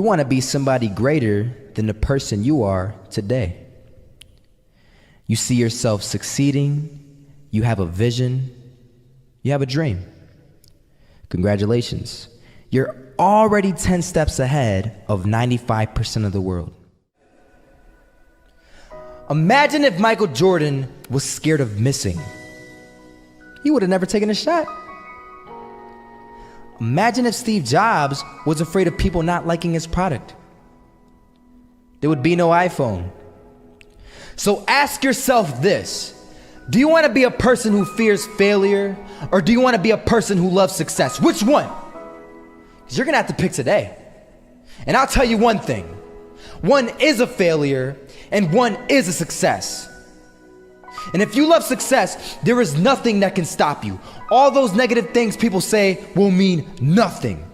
want to be somebody greater than the person you are today. You see yourself succeeding, you have a vision, you have a dream. Congratulations. You're already 10 steps ahead of 95% of the world. Imagine if Michael Jordan was scared of missing. He would have never taken a shot. Imagine if Steve Jobs was afraid of people not liking his product. There would be no iPhone. So ask yourself this: do you want to be a person who fears failure, or do you want to be a person who loves success? Which one? Because you're going to have to pick today. And I'll tell you one thing: one is a failure and one is a success. And if you love success, there is nothing that can stop you. All those negative things people say will mean nothing.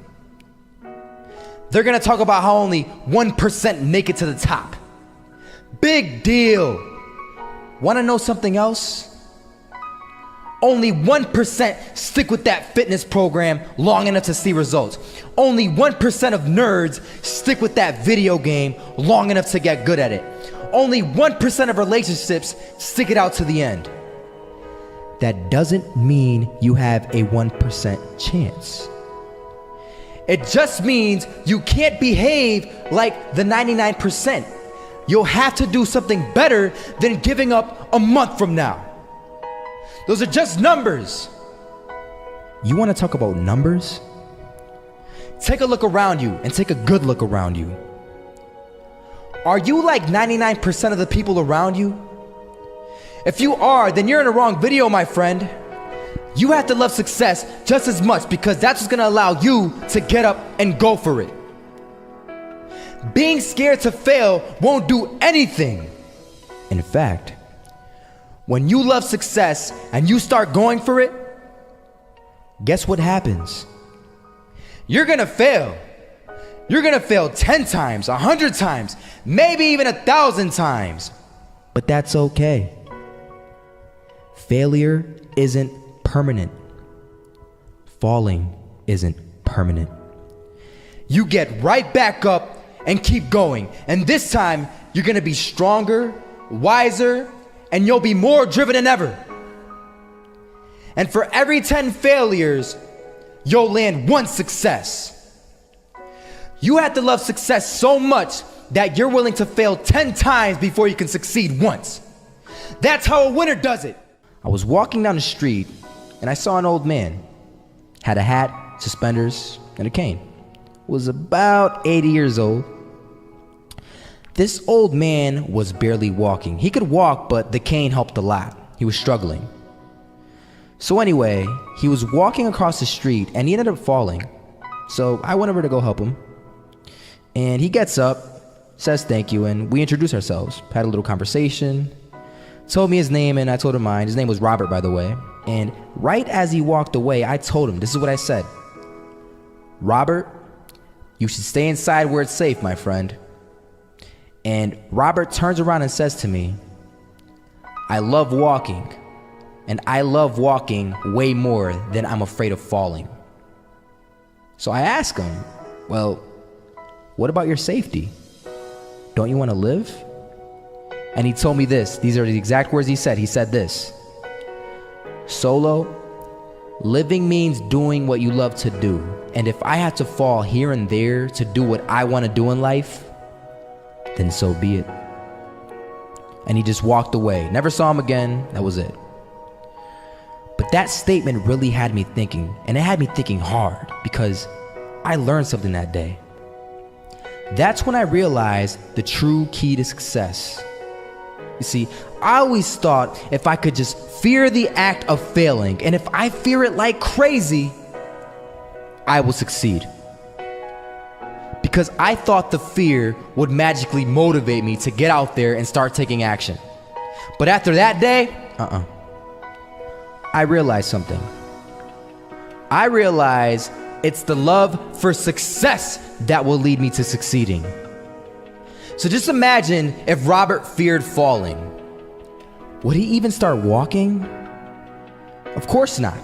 They're gonna talk about how only 1% make it to the top. Big deal. Wanna know something else? Only 1% stick with that fitness program long enough to see results. Only 1% of nerds stick with that video game long enough to get good at it. Only 1% of relationships stick it out to the end. That doesn't mean you have a 1% chance. It just means you can't behave like the 99%. You'll have to do something better than giving up a month from now. Those are just numbers. You want to talk about numbers? Take a look around you and take a good look around you. Are you like 99% of the people around you? If you are, then you're in the wrong video, my friend. You have to love success just as much, because that's what's gonna allow you to get up and go for it. Being scared to fail won't do anything. In fact, when you love success and you start going for it, guess what happens? You're gonna fail. You're gonna fail 10 times, 100 times, maybe even 1,000 times. But that's okay. Failure isn't permanent. Falling isn't permanent. You get right back up and keep going. And this time, you're gonna be stronger, wiser, and you'll be more driven than ever. And for every 10 failures, you'll land one success. You have to love success so much that you're willing to fail 10 times before you can succeed once. That's how a winner does it. I was walking down the street and I saw an old man. Had a hat, suspenders, and a cane. Was about 80 years old. This old man was barely walking. He could walk, but the cane helped a lot. He was struggling. So anyway, he was walking across the street and he ended up falling. So I went over to go help him. And he gets up, says thank you, and we introduced ourselves. Had a little conversation. Told me his name and I told him mine. His name was Robert, by the way. And right as he walked away, I told him, this is what I said: Robert, you should stay inside where it's safe, my friend. And Robert turns around and says to me, I love walking, and I love walking way more than I'm afraid of falling. So I asked him, well, what about your safety? Don't you want to live? And he told me this. These are the exact words he said. He said this: Solo, living means doing what you love to do. And if I have to fall here and there to do what I want to do in life, then so be it. And he just walked away. Never saw him again. That was it. But that statement really had me thinking, and it had me thinking hard, because I learned something that day. That's when I realized the true key to success. You see, I always thought if I could just fear the act of failing, and if I fear it like crazy, I will succeed. Because I thought the fear would magically motivate me to get out there and start taking action. But after that day, I realized something. I realized it's the love for success that will lead me to succeeding. So just imagine if Robert feared falling. Would he even start walking? Of course not.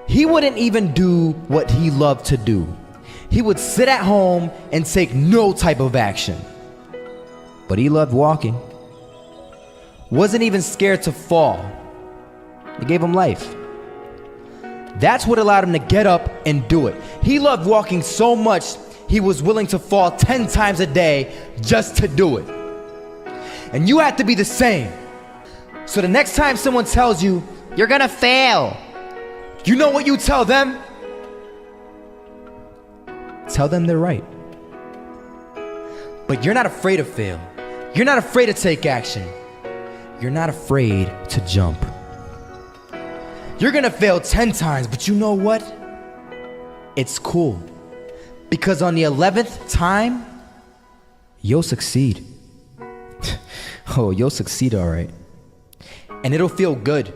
He wouldn't even do what he loved to do. he would sit at home and take no type of action. But he loved walking. Wasn't even scared to fall. It gave him life. That's what allowed him to get up and do it. He loved walking so much, he was willing to fall 10 times a day just to do it. And you have to be the same. So the next time someone tells you, you're gonna fail, you know what you tell them? Tell them they're right. But you're not afraid to fail. You're not afraid to take action. You're not afraid to jump. You're gonna fail 10 times, but you know what? It's cool. Because on the 11th time, you'll succeed. Oh, you'll succeed all right. And it'll feel good.